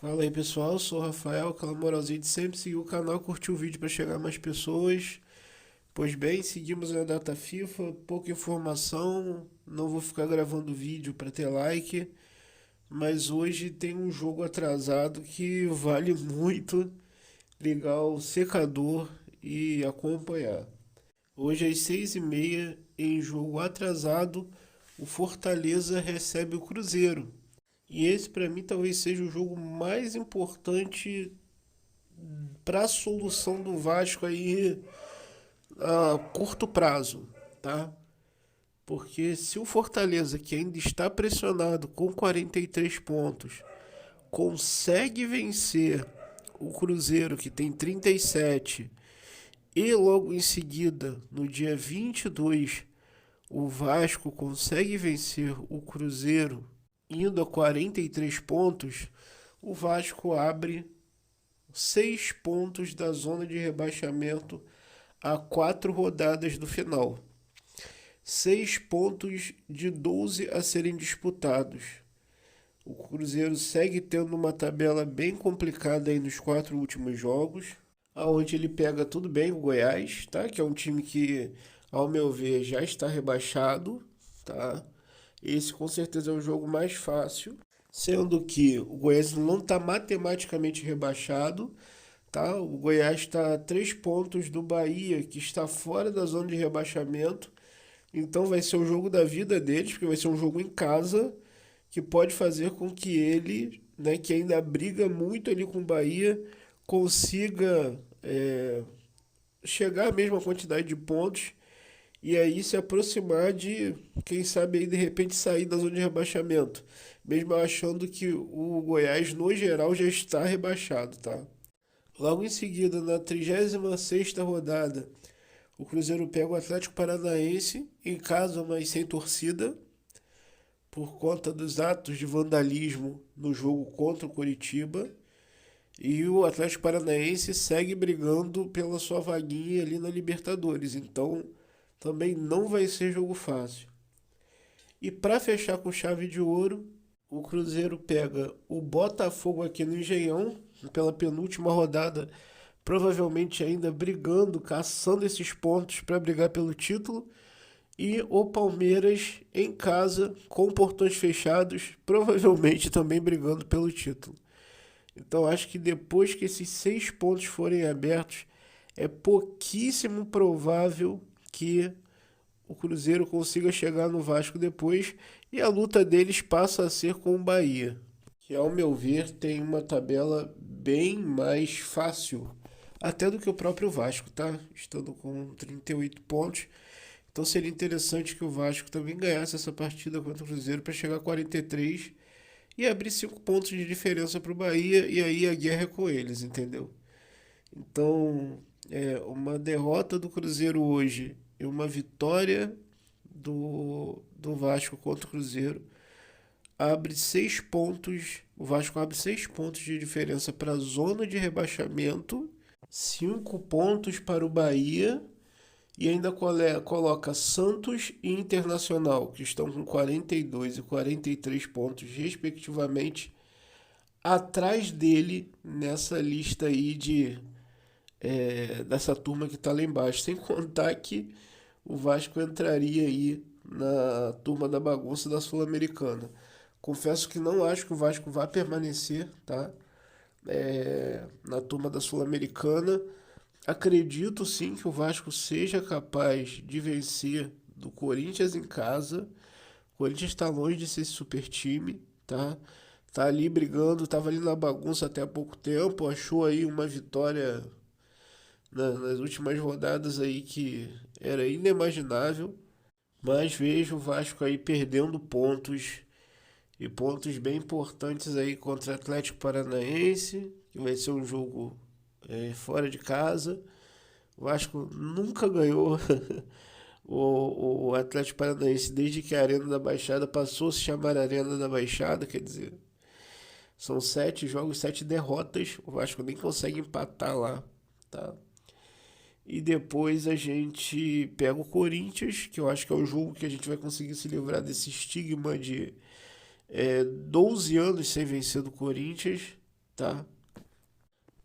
Fala aí pessoal, sou o Rafael, aquela moralzinha de sempre, seguir o canal, curtir o vídeo para chegar a mais pessoas. Pois bem, seguimos na data FIFA, pouca informação, não vou ficar gravando vídeo para ter like, mas hoje tem um jogo atrasado que vale muito ligar o secador e acompanhar. Hoje às 6h30, em jogo atrasado, o Fortaleza recebe o Cruzeiro. E esse para mim talvez seja o jogo mais importante para a solução do Vasco aí a curto prazo, tá? Porque se o Fortaleza, que ainda está pressionado com 43 pontos, consegue vencer o Cruzeiro, que tem 37, e logo em seguida, no dia 22, o Vasco consegue vencer o Cruzeiro indo a 43 pontos, o Vasco abre 6 pontos da zona de rebaixamento a 4 rodadas do final. 6 pontos de 12 a serem disputados. O Cruzeiro segue tendo uma tabela bem complicada aí nos 4 últimos jogos, aonde ele pega tudo bem o Goiás, tá? Que é um time que, ao meu ver, já está rebaixado, tá? Esse com certeza é o jogo mais fácil, sendo que o Goiás não está matematicamente rebaixado, tá? O Goiás está a 3 pontos do Bahia, que está fora da zona de rebaixamento. Então vai ser o jogo da vida deles, porque vai ser um jogo em casa, que pode fazer com que ele, né, que ainda briga muito ali com o Bahia, consiga chegar à mesma quantidade de pontos e aí se aproximar de, quem sabe aí de repente sair da zona de rebaixamento, mesmo achando que o Goiás no geral já está rebaixado, tá? Logo em seguida, na 36ª rodada, o Cruzeiro pega o Atlético Paranaense em casa, mas sem torcida, por conta dos atos de vandalismo no jogo contra o Coritiba. E o Atlético Paranaense segue brigando pela sua vaguinha ali na Libertadores. Então, também não vai ser jogo fácil. E para fechar com chave de ouro, o Cruzeiro pega o Botafogo aqui no Engenhão, pela penúltima rodada, provavelmente ainda brigando, caçando esses pontos para brigar pelo título. E o Palmeiras em casa, com portões fechados, provavelmente também brigando pelo título. Então acho que depois que esses 6 pontos forem abertos, é pouquíssimo provável que o Cruzeiro consiga chegar no Vasco depois e a luta deles passa a ser com o Bahia, que ao meu ver tem uma tabela bem mais fácil até do que o próprio Vasco, tá? Estando com 38 pontos. Então seria interessante que o Vasco também ganhasse essa partida contra o Cruzeiro para chegar a 43 e abrir 5 pontos de diferença para o Bahia e aí a guerra é com eles, entendeu? Então, uma derrota do Cruzeiro hoje e uma vitória do Vasco contra o Cruzeiro abre 6 pontos. O Vasco abre 6 pontos de diferença para a zona de rebaixamento, 5 pontos para o Bahia e ainda coloca Santos e Internacional, que estão com 42 e 43 pontos, respectivamente, atrás dele nessa lista aí dessa turma que está lá embaixo. Sem contar que o Vasco entraria aí na turma da bagunça da Sul-Americana. Confesso que não acho que o Vasco vá permanecer, tá? Na turma da Sul-Americana. Acredito sim que o Vasco seja capaz de vencer do Corinthians em casa. O Corinthians está longe de ser esse super time, tá? Tá ali brigando, tava ali na bagunça até há pouco tempo, achou aí uma vitória nas últimas rodadas aí que era inimaginável, mas vejo o Vasco aí perdendo pontos e pontos bem importantes aí contra o Atlético Paranaense, que vai ser um jogo fora de casa. O Vasco nunca ganhou o Atlético Paranaense desde que a Arena da Baixada passou a se chamar Arena da Baixada, quer dizer, são 7 jogos, 7 derrotas. O Vasco nem consegue empatar lá, tá? E depois a gente pega o Corinthians, que eu acho que é o jogo que a gente vai conseguir se livrar desse estigma de 12 anos sem vencer do Corinthians, tá?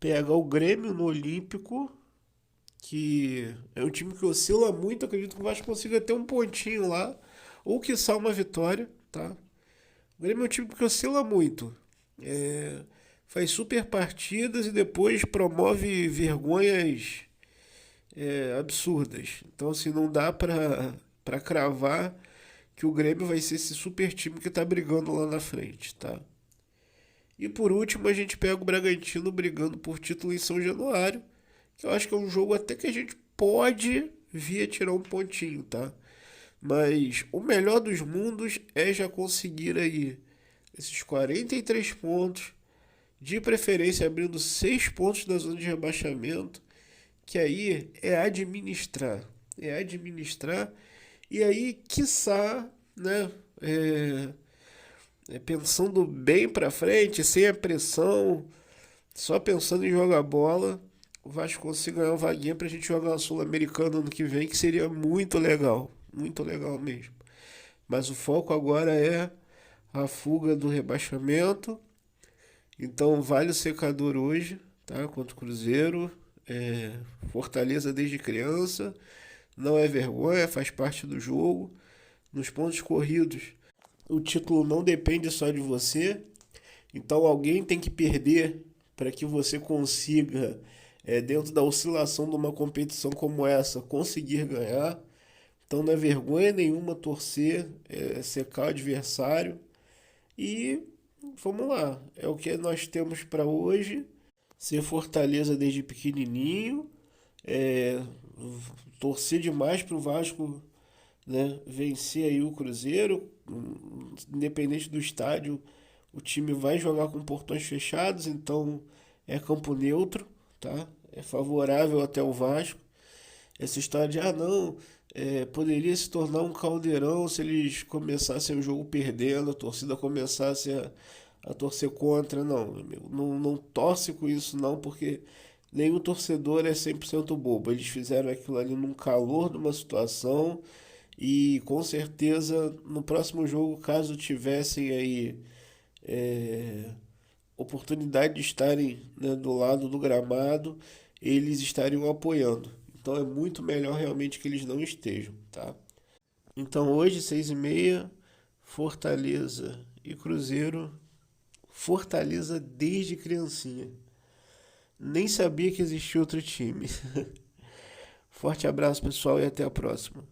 Pega o Grêmio no Olímpico, que é um time que oscila muito, acredito que o Vasco consiga ter um pontinho lá, ou quiçá uma vitória, tá? O Grêmio é um time que oscila muito. É, faz super partidas e depois promove vergonhas absurdas. Então, assim, não dá pra cravar que o Grêmio vai ser esse super time que tá brigando lá na frente, tá? E por último, a gente pega o Bragantino brigando por título em São Januário, que eu acho que é um jogo até que a gente pode vir a tirar um pontinho, tá? Mas o melhor dos mundos é já conseguir aí esses 43 pontos, de preferência abrindo 6 pontos da zona de rebaixamento, que aí é administrar. É administrar e aí, quiçá, né? Pensando bem pra frente, sem a pressão, só pensando em jogar bola, o Vasco consiga ganhar uma vaguinha pra gente jogar a Sul-Americana ano que vem, que seria muito legal mesmo. Mas o foco agora é a fuga do rebaixamento, então vale o secador hoje, tá? Contra o Cruzeiro, Fortaleza desde criança, não é vergonha, faz parte do jogo. Nos pontos corridos, o título não depende só de você, então alguém tem que perder para que você consiga, dentro da oscilação de uma competição como essa, conseguir ganhar. Então não é vergonha nenhuma torcer, secar o adversário e vamos lá. É o que nós temos para hoje. Ser Fortaleza desde pequenininho, é, torcer demais para o Vasco, né, vencer aí o Cruzeiro, independente do estádio, o time vai jogar com portões fechados, então é campo neutro, tá? É favorável até o Vasco. Essa história de, não, poderia se tornar um caldeirão se eles começassem o jogo perdendo, a torcida começasse a torcer contra. Não, meu amigo, não torce com isso não, porque nenhum torcedor é 100% bobo. Eles fizeram aquilo ali num calor de uma situação e com certeza no próximo jogo, caso tivessem aí oportunidade de estarem, né, do lado do gramado, eles estariam apoiando. Então é muito melhor realmente que eles não estejam, tá? Então hoje, 6h30, Fortaleza e Cruzeiro. Fortaleza desde criancinha. Nem sabia que existia outro time. Forte abraço, pessoal, e até a próxima.